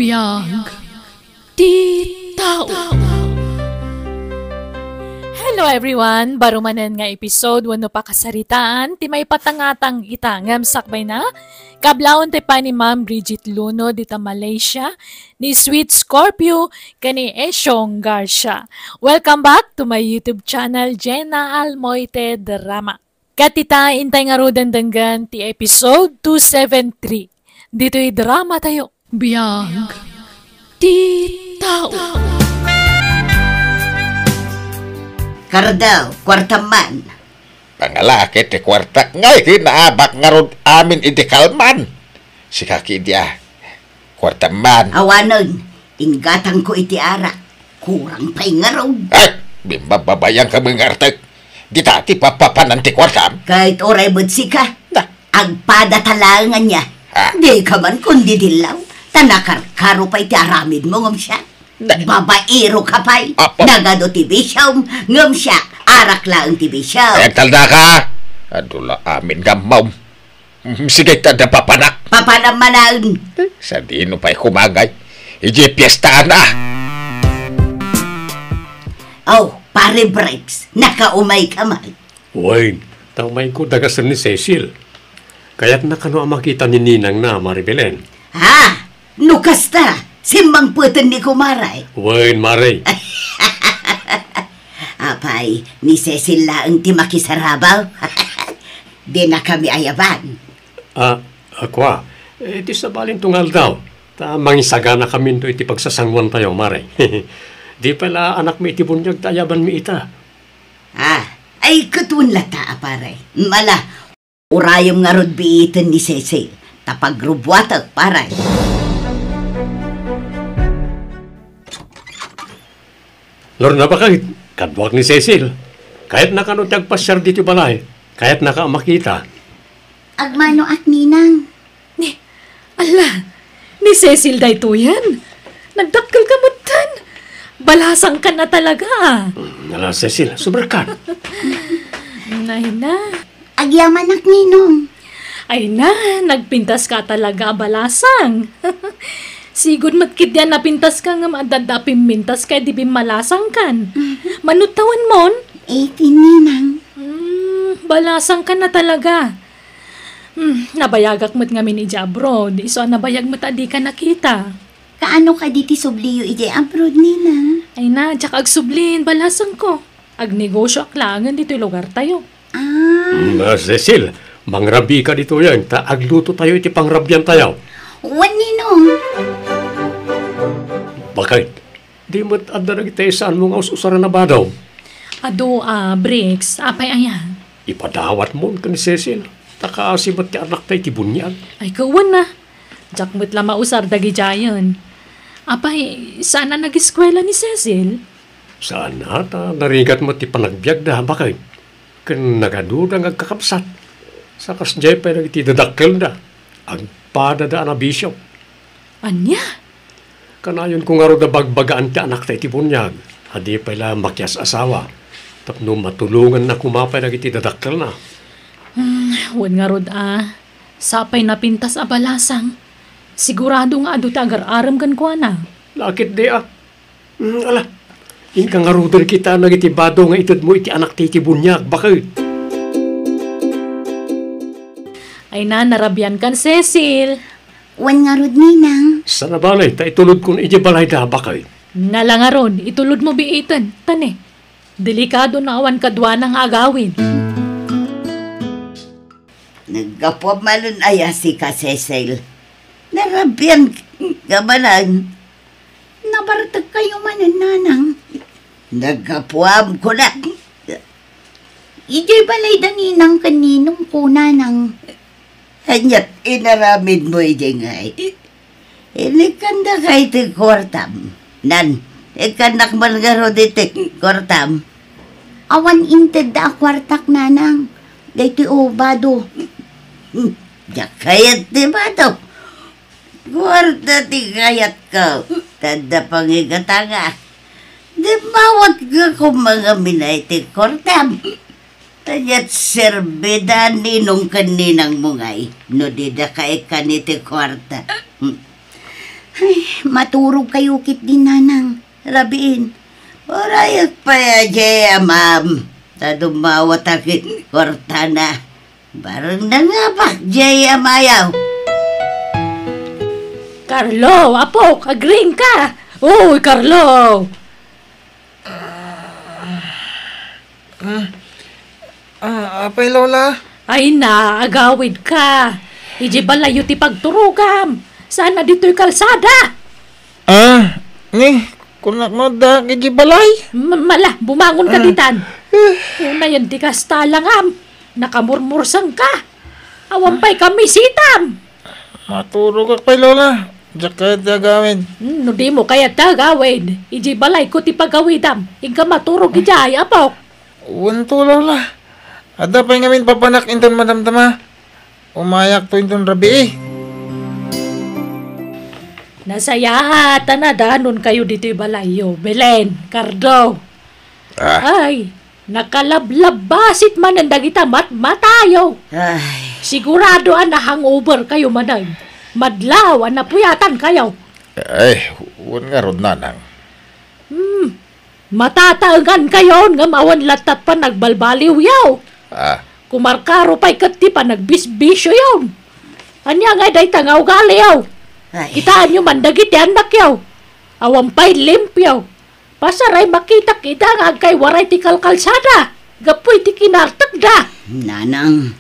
Biyag ti tao. Hello everyone! Barumanan nga episode wano pa kasaritaan ti may patangatang itangam sakbay na kablaon ti pa ni Ma'am Bridget Luno dita Malaysia ni Sweet Scorpio kani Esyong Garcia. Welcome back to my YouTube channel Jenna Almoite Drama. Katita intay nga rodan danggan ti episode 273. Dito'y drama tayo. Biyag ti tao. Kardaw, kwartaman. Pangalaki ti kwarta ngay kinaabak nga rod amin iti kalman. Si kaki dia, kwartaman. Awanon, ingatang ko iti arak. Kurang pa'y nga raw. Ay, bimbababayang ka mga artag. Di tati papapanan ti kwartam. Kahit oray budsi ka, Na, agpada talangan niya. Ha? Di ka man kundi dilaw. Tanakar-karo pa'y ti aramid mo ngam siya. Na, Babaero ka pa'y. Apo. Nagado ti bisyom, ngam siya. Arak lang ti bisyom. ay talda ka. Adula amin gamaw. Sige tada papanak. Papanamanaan. Sa dino pa'y kumagay. Iji piyestaan na. Oh, pare breaks. Nakaumay ka man. Wayne, tamay ko dagasan ni Cecil. Kaya't nakano ang makita ni Ninang na Maribelen. Ha? Nukas ta. Simbang putan ni kumaray. Wayne, Maray. Apay, ni Cecil laang ti makisarabaw. Di na kami ayaban. Akwa, iti sa balin tungal daw. Tamang isagana kami ito iti pagsasangwan tayo, Maray. Di pala anak mi iti bunyag tayaban mi ita. Ay katun lata, apare. Mala, urayom nga rod biitan ni Cecil. Tapagrubwatak, paray. Lord na ba kahit kadwak ni Cecil? Kahit nakanutag pasyar dito balay, kahit nakamakita. Agmano at ninang. Ala, ni Cecil day to yan. Nagdakkel ka mutan. Balasang ka na talaga. Nala, Cecil, subrakan. Ay na. Agyaman at ninong. Ay na, nagpintas ka talaga balasang. Sigud matkid yan napintas ka nga madadapim mintas kay di malasang kan. Manutawan mon? Ninang. Balasang ka na talaga. Nabayagak mo't ngamin ija abroad. Iso nabayag mo't adi ka nakita. Kaano ka diti subliyo ije abroad, ninang? Ay na, tsak agsublin, balasang ko. Agnegosyo aklangan dito'y lugar tayo. Cecil, mangrabi ka dito yan. Agluto tayo iti pangrabyan tayo. Wan, ninong. Bakit? Di mo't adda na kita saan mo nga ususaran na ba daw? Ado, Briggs, apay ayan. Ipadawat mo ka ni Cecil. Takasibat ti anak tayo ti bunyag. Ay, kawan na. Tsak mo't la mausar dagi jayon. Apay, sana nag-eskwela ni Cecil? Sana narigat mo ti panagbiag da. Bakit? Kan nagaduda nga kakapsat. Sakas jay pa nagiti dadakkel da. Ang padada na bishop. Anya? Kanayon kung aro da bagbagaan ti anak tayo ti bunyag. Hadi pala makyas asawa. Tapno matulungan na kumapay nagiti dadakkel na. Huwag nga rod sapay na pintas a balasang. Sigurado nga ado tagar-aram kan ko na. Lakit di ala. Inka nga ruder kita nagitibado nga itod mo iti anak ti bunyag. Bakit? Ay na, narabyan kan Cecil. Wan nga rod, ninang. Sana balay, ta itulod ko na iti balay da. Bakit? Nala nga rod, itulod mo biitan. Tane, delikado na awan kadwa ng agawin. Nagkapwa malun aya si ka Cecil. Narabyan gabalan. Nabaratag kayo manan, nanang. Nagkapwam ko na. Ijay balay daninang kaninong ko, nanang. Hanyat inaramid mo ijay ngay. Inikanda kay ti kortam. Nan, ikanak man garo di ti kortam. Awan inted da kwartak, nanang. Dahiti obado. Diyak kayat ti bado. Kwarta ti kayat ka. Tanda pangigatanga. Di bawat ka kung mga minay ti kortam. Tanyat serbeda ninong kaninang mungay. No di da kay kaniti kwarta. Ay, maturog kayo kit din nanang. Rabiin. Orayag pa ya, Jaya, ma'am. Ta dumawat akit kwarta na. Barang nangapak, Jaya, mayaw. Carlo, apo, agring ka. Uy, Carlo. Apay lola? Ay na, agawid ka. Iji balayo ti pagturugam. Sana dito'y kalsada. Ni, kunak mo da kiji balay? Mala, bumangon ka ditan. Una yan ti kasta langam. Nakamurmursang ka. Awampay kami sitam. Maturog ka pay lola. Diyak ka da gawin. No di mo kaya tagawid. Iji balay ko ti pagawidam. Ika maturog ijay, apo. Wanto lola. Ada pa ngamin papanak inton madamdama. Umayak to inton rabi Nasaya tanadanon kayo dito'y balayo. Belen, Cardo. Ay, nakalablab basit man ang dagita matayo. Ay, Sigurado na hangover kayo manay. Madlaw, napuyatan kayo. Ay, huwag nga rod nanang. Matataangan kayo nga mawan latat pa nagbalbaliw yaw. Kumarkaro pa'y kati pa nagbisbisyo yaw. Anya nga day tangaw gali yaw. ay. Kitaan nyo man dagiti anak yaw. Awampay limp yaw. Pasaray makita kita nga kay waray ti kalkalsada. Gapoy ti kinartak da. Nanang,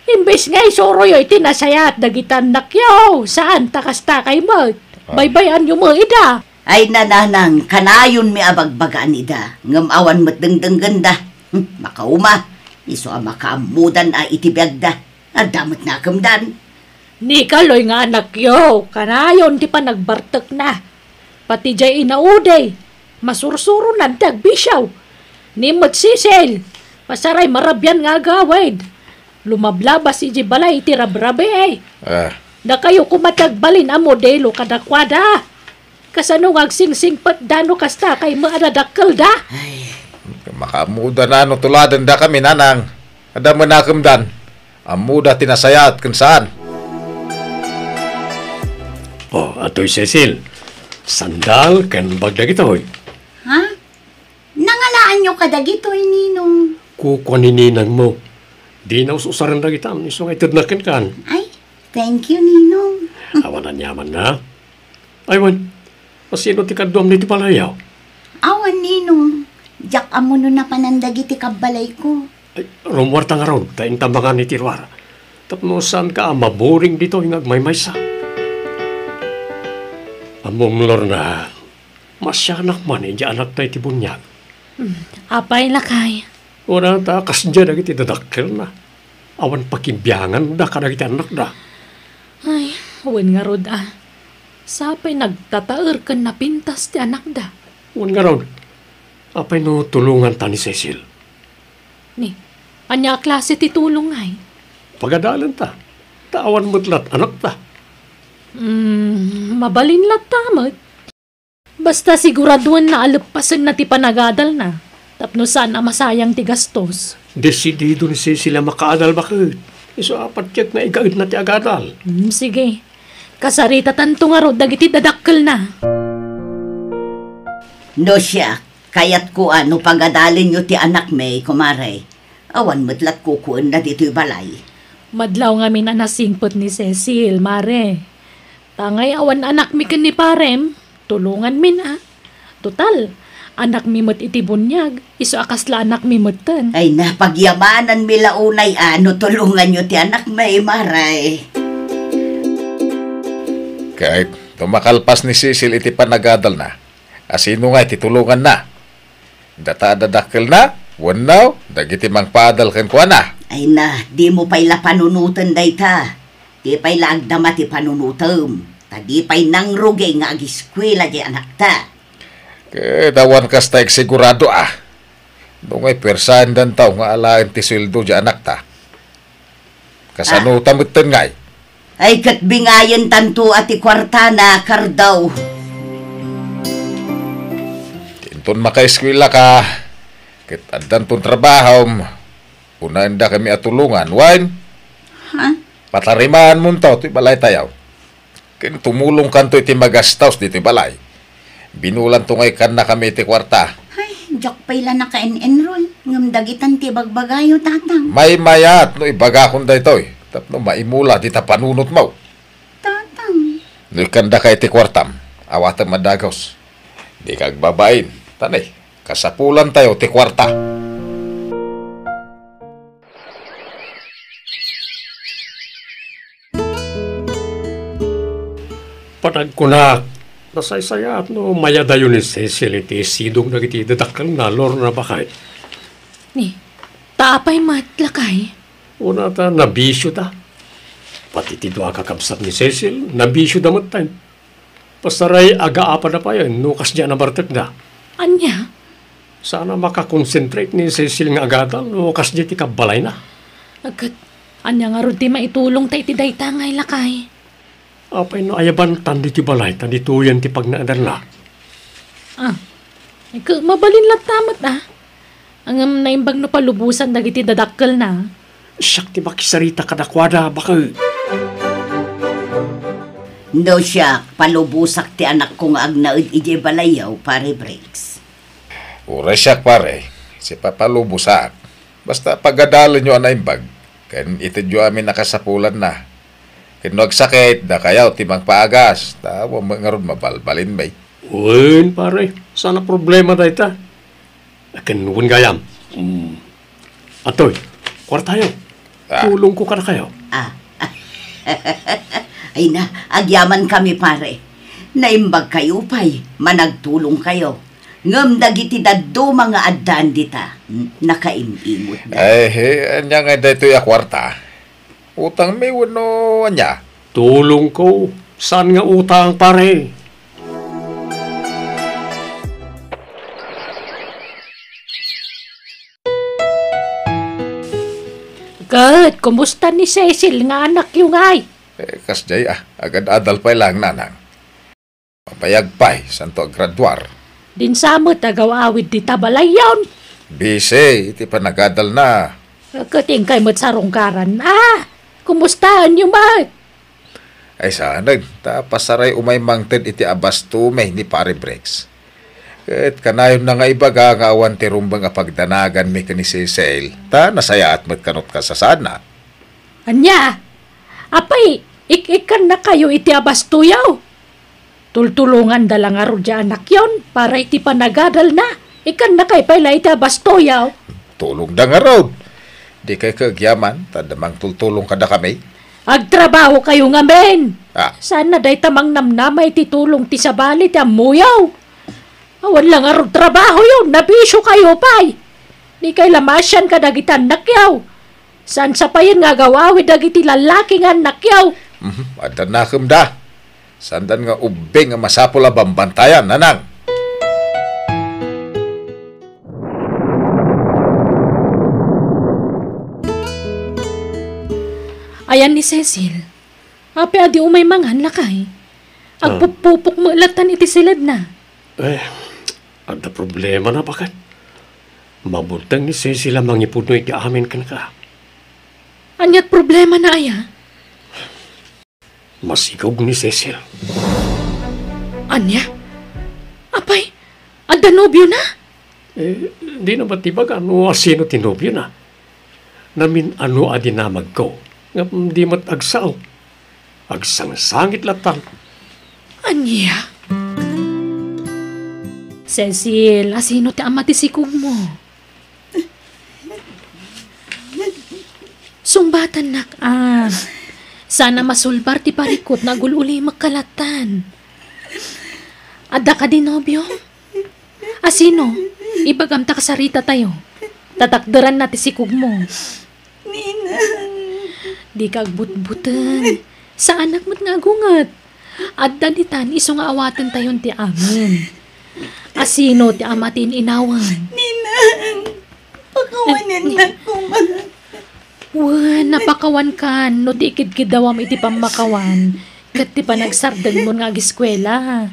Imbes nga isoro yo'y tinasayat dagitan nakyaw. Saan takasta kay mo? Baybayan nyo mo ida. ay nananang, kanayon mi abagbagaan ida. Ngamawan mo't dengdeng ganda. Makauma, iso ang makaamudan a itibiyag da. Adamot na kamdan. Ni kaloy nga anak yo. Kanayon di pa nagbartek na. Pati jay inauday. Masursuro na tagbisyaw. Ni mo't sisel. Pasaray marabyan nga gawid. Lumablabas iji balay iti rabrabe eh. Da kayo kumatagbalin a modelo kadakwada. Kasano nga agsingsingpat dano kasta kay maadadakkel da. Makamuda na no tuladan da kami nanang. Ada manakemdan. Amuda tinasayat kung saan. Atoy Cecil. Sandal kan bagdag ito, hoy. Ha? Nangalaan nyo kadagitoy, Ninong. Kukuanininang mo. Di na ususaran na kita. Iso nga itudnakin kan. Ay, thank you, Ninong. Awanan yaman na. Aywan. Masino ti kadom ni ti palayaw. Awan, Ninong. Jak amuno na panandagiti kabalay ko. Ay, rumwarta nga ron. Taing tambangan ni Tirwara. Tapno saan ka maboring dito yung agmaymaysa. Among lor na. Masyanak man hindi anak tayo tibunyag. Apay lakay. Wala ta kasdya na kiti dadakkel na. Awan pakimbiyangan da ka na kiti anak da. Ay, awan nga rod ah. Sapay nagtataer ka na pintas ti anak da. Wan nga ron. Apay no tulungan ta ni Cecil. Ni, anya klase ti tulong ay. Pagadalan ta. Tawan mo't lat anak ta. Mabalin lat tamad. Basta siguraduan na alapasan na ti panagadal na. Tapno saan na masayang ti gastos. Desidido ni Cecil ang makaadal bakit. Iso apat yak na igaid na ti agadal. Sige. Kasarita tanto nga rod dagiti dadakkel na. No siya, kayat ko ano pagadalin nyo ti anak may, kumare. Awan mo't kukuan na dito'y balay. Madlaw nga min anasingpot ni Cecil, mare. Tangay awan anak mi ken ni parem, tulungan min ah. Total, anak mi mo't itibunyag, iso akasla anak mi mo'ten. Ay napagyamanan mi launay ano tulungan nyo ti anak may, maray. Kahit tumakalpas ni Cecil iti panagadal na. Asino nga ititulungan na. Data dadakkel na. Wanaw, dagiti mang padal ken kuana. Ay na, di mo pa'y la panunutan day ta. Di pa'y la agdama ti panunutam. Ta di pa'y nangrugay nga agiskwela di anak ta. Dawan kas taig sigurado ah. Dungay persahan dan tao nga alain ti sweldo di anak ta. Kasano tamutan ngay. Ay katbingayan tanto ati kwartana, Kardaw. Tinton makaeskwela ka. Kit adan tong trabaho. Unanda kami atulungan. Wan? Ha? Patarimaan mo to. Ito'y balay tayaw. Ken tumulong kanto iti magastaws dito balay. Binulan to ngay kan na kami iti kwarta. Ay, jok pala naka-enroll. Ngam dagitan ti bagbagayo, tatang. May mayat no ibaga kong da ito eh. Tapno maimula di ta panunot mo. Tatang. No ikanda ka iti kwartam. Awatan madagos. Di kag babain. Tanay, kasapulan tayo ti kwarta. Panagkunak, nasaysaya at no mayadayo ni Cecil iti sidong nagiti dadakal na lor na bakay. Ni, taapay matlakay. Una ta, nabisyo ta. Pati ti doa kakabsat ni Cecil, nabisyo damat tayo. Pasaray aga-apa na pa yan, nukas niya na bartek na. Anya? Sana makakonsentrate ni Cecil nga agadal, nukas niya ti kabalay na. Agad, anya nga ron di maitulong tayo ti dayta ngay lakay. Apay no ayaban tandi ti balay, tandi tuyan ti pagnaadal na. Mabalin lang tamat Ang naimbag no palubusan dagiti dadakkel na. Siyak ti makisarita kadakwada, baka. No siya, palubusak ti anak kong agnaud ije balayaw, pare Breaks. Ura siya pare. Si papalubusak. Basta pagadalan nyo anaimbag. Ken ito nyo amin nakasapulan na. Kinuagsakit na kayaw timang paagas. Tawa mga ron mabalbalin bay. Uwin, pare. Sana problema da ita. Akin, uwin gayam. Atoy, kwartayo. Tulong ko ka na kayo. Ay na, agyaman kami pare. Naimbag kayo pa'y, managtulong kayo. Ngam dagiti daddo mga addan dita. Nakaimimot na. Ay, anya nga dito ya kwarta. Utang may wano anya. Tulong ko. Saan nga utang, pare? Agad, kumusta ni Cecil nga anak yung ay? Kasjay agad adal pa lang nanang. Papayag pa'y, santo graduar. Din samot agaw-awid di tabalay yon. Bise, iti panagadal na. Kating kay mo't sarungkaran. Kumustahan yung ba? Ay sanag, pasaray umay mangted iti abas tumay ni pare Breaks. Ket kanayon na nga ibaga nga awan ti rumbang apagdanagan mi kani Cecil. Ta nasaya at magkanot ka sa sana. Anya? Apay, ikan na kayo iti abas tuyaw. Tultulungan dalang aro dya anak yon para iti panagadal na. Ikan na kay pala iti abas tuyaw. Tulong da nga road. Di kay kagyaman, tadamang tultulong kada kami. Agtrabaho kayo nga men. Sana day tamang namnamay ti tulong ti sabali ti amuyaw. Awan lang arog trabaho yun, nabisyo kayo pa'y. Di kay lamasyan ka dagitan nakyaw. Saan sa payan nga gawawi dagiti lalaki nga nakyaw. Adan nakem da. Sandan nga ubing nga masapula bambantayan, nanang. Ayan ni Cecil. Ape adi umay mangan lakay. Agpupupok mo ilatan iti silid na. Ada problema na bakit? Mabuntang ni Cecil ang mangipuno iti amin ka na ka. Anyat problema na aya? Masigog ni Cecil. Anya? Apay, ada nobyo na? Di na matibag ano sino tinobyo na. Namin ano adinamag ko. Nga di mat agsaw. Agsangsangit latang. Anya? Cecil, asino ti ama ti sikog mo? Sumbatan nak sana masulbar ti parikot na gululi magkalatan. Adda ka din nobyo? Asino? Ibagam ta kasarita tayo. Tatakdaran na ti sikog mo. Ninang. Di ka agbut-butan. Sa anak mo't nga agungat. Adda ditan iso nga awatan tayon ti amin. Asino ti amatin inawan? Ninang. Pakawanan na ko napakawan kan. No di ikid-kidawam iti pamakawan. Kat ti panagsardan mo nga giskwela.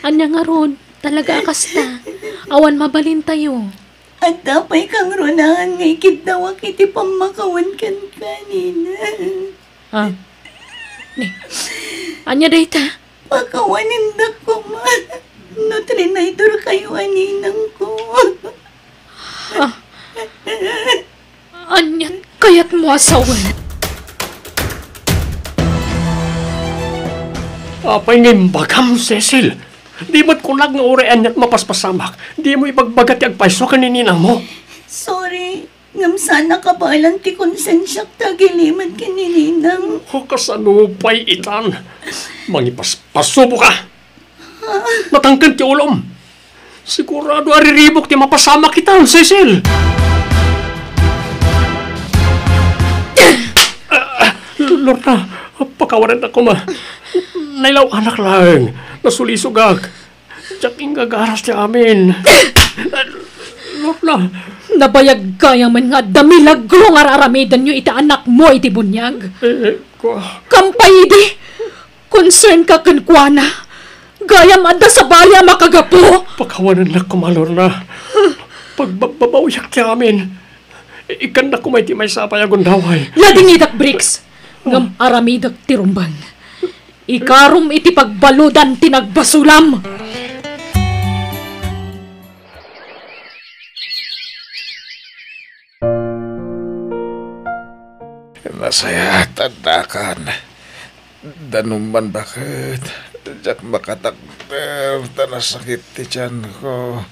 Anya nga ron, talaga akasta. Awan mabalin tayo. At tapay kang runahan nga ikidawak iti pamakawan kan kanina. Anya dayta? Pakawanin da ko, ma. No, trinaitor kayo aninang ko. Anya kayat mo asawan? Apay ngayon bagam, Cecil. Di mo't kulag nga urian niya't mapaspasamak. Di mo ibagbagat yung paiso kaninina mo. Sorry. Ngam sana kabalan ti konsensyak tagiliman kinininang. O kasanupay itan. Mangipaspasubo ka. Matangkan ti ulom. Sigurado ariribok ti mapasamak itan, Cecil. Lorna, pakawaran ako ma. Nailaw anak lang. Nasulisugag. Diyaking gagaras ti amin. Lorna. Nabayag kaya man nga damilagro nga raramidan nyo iti anak mo iti bunyag. Kampay di. Concern ka kankwana. Gayam anda sa baya makagapo. Pagkawanan na kumalor na. Pagbabawiyak ti amin. Ikan na kumay ti may sapay agundaway. Lading idak bricks. Ngam aramidak tirumbang. Ikarom iti pagbaludan tinagbasulam. Nasaya tandakan. Danuman bakit? Diyak makatakter. Tanasakit ti tiyan ko.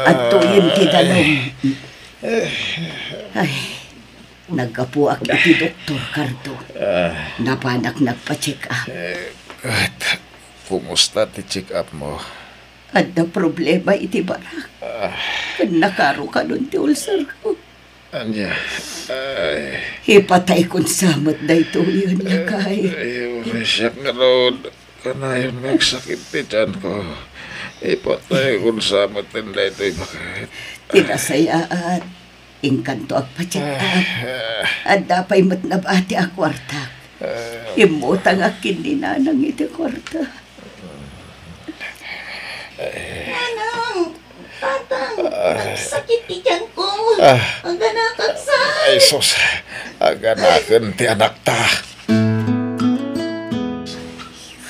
At tuyin ti danom. Ay, nagkapuak iti Dr. Cardo. Napanak nagpa-check up. At kumusta ti check up mo? At na problema iti barak. Nakaro ka nun ti ulcer ko. Anya? Ay. Ipatay kung samat na ito yun niya kay. Ay, siyak nga road. Kanayon magsakit ti tiyan ko. Ipatay kung samatin na ito'y bakit. Tinasayaan. Inkanto ang pa-check up. At dapay matnabati ang kwarta. Imutang akin ni nanang iti kwarta. Nanang! Tatang! Nagsakit ti tiyan ko. Ang ganakaksa. Ay, sus. Aganakan ti anak ta.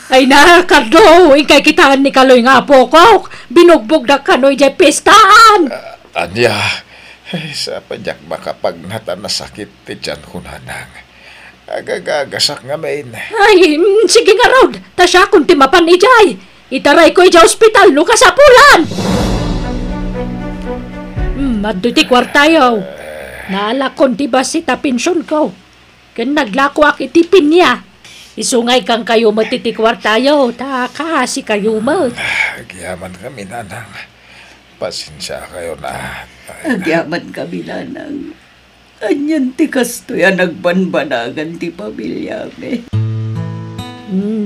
Ay na, Cardo, ikay kitaan ni Kaloy nga po ko. Binugbog na kanoy jay pistaan. Anya, ay, sa padyak makapagnata na sakit ti tiyan ko nanang. Agagagasak nga main. Ay, sige nga Rod. Tasya kung timapan ijay. Itaray ko ijay ospital, no kasapulan. Maduti kwartayaw. Naalakon ti ba si tapinson ko? Ken naglako ak itipin niya. Isungay kang kayo matiti kwartayaw. Taka si kayo mat. Agyaman kami nanang. Pasensya kayo na. Agyaman kami nanang. Anyan ti kastoya nagbanbanagan ti pamilya me.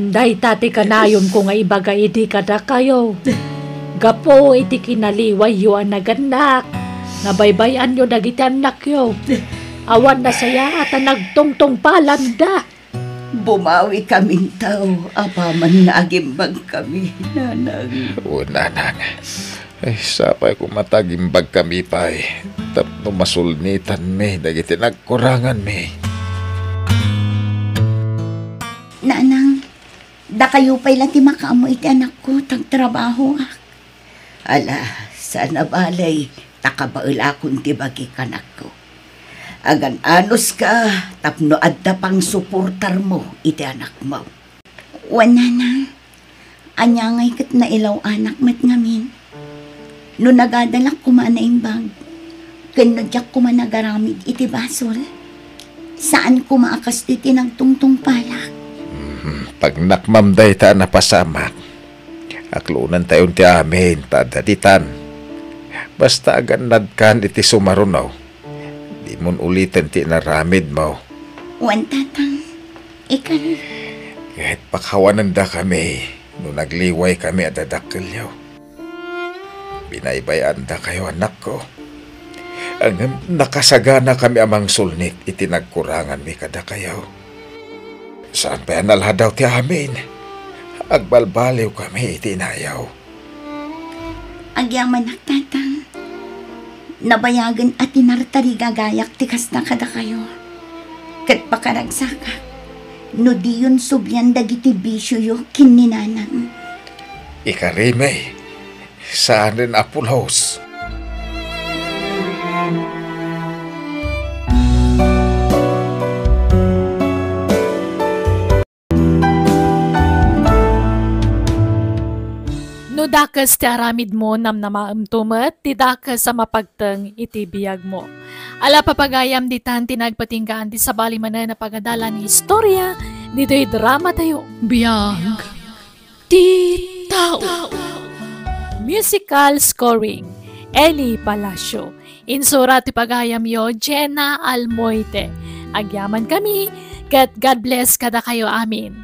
Day tati kanayon ko nga ibaga iti kada kayo. Gapo iti kinaliway yu ang naganak. Nabaybayan nyo dagiti anak yo. Awan na saya at nagtungtong palanda. Bumawi kaming tao. Apaman na agimbag kami, nanang. O nanang. Ay, sapay ko matagimbag kami pa eh. Tapno masulnitan me. Dagiti nagkurangan me. Nanang, da kayo pa'y lang ti makaamoy iti anak ko. Tagtrabaho ak. Ala, sana balay. Takabail akong tibagi kanak ko. Agan anos ka, tapno adda pang suportar mo, iti anak mo. Wana na, anyangay kat na ilaw anak mat ngamin. No nagadalak kumanaing bag, kanadyak kumanagaramid iti basol. Saan kumaakas ti tinagtungtong palak? Pag nakmamday ta napasamak, aklunan tayon ti amin, tadaditan. Basta agan nagkan iti sumarunaw. Di mon ulitin ti naramid mo. Wan tatang, ikan. Kahit pakawanan da kami, no nagliway kami at dadakilyaw. Binaybayan da kayo anak ko. Ang nakasagana kami amang sulnit, itinagkurangan mi kada kayo. Saan pa yan nalhadaw ti amin? Agbalbaliw kami itinayaw. Agyaman na tatang. Nabayagan at tinartari gagayak tikas na kada kayo. Kat pakaragsaka. no diyon subyan dagiti bisyo yo kininanang. Ikarimay, saan rin Apulos? No dakas ti aramid mo nam namaamtumet, ti dakas sa mapagteng iti biyag mo. Ala papagayam di tan tinagpatinggaan ti sabali manan na pagadala ni istorya, dito'y drama tayo. Biyag. Ti tao. Musical scoring, Eli Palacio. Insura ti pagayam yo, Jenna Almoite. Agyaman kami, God bless kada kayo amin.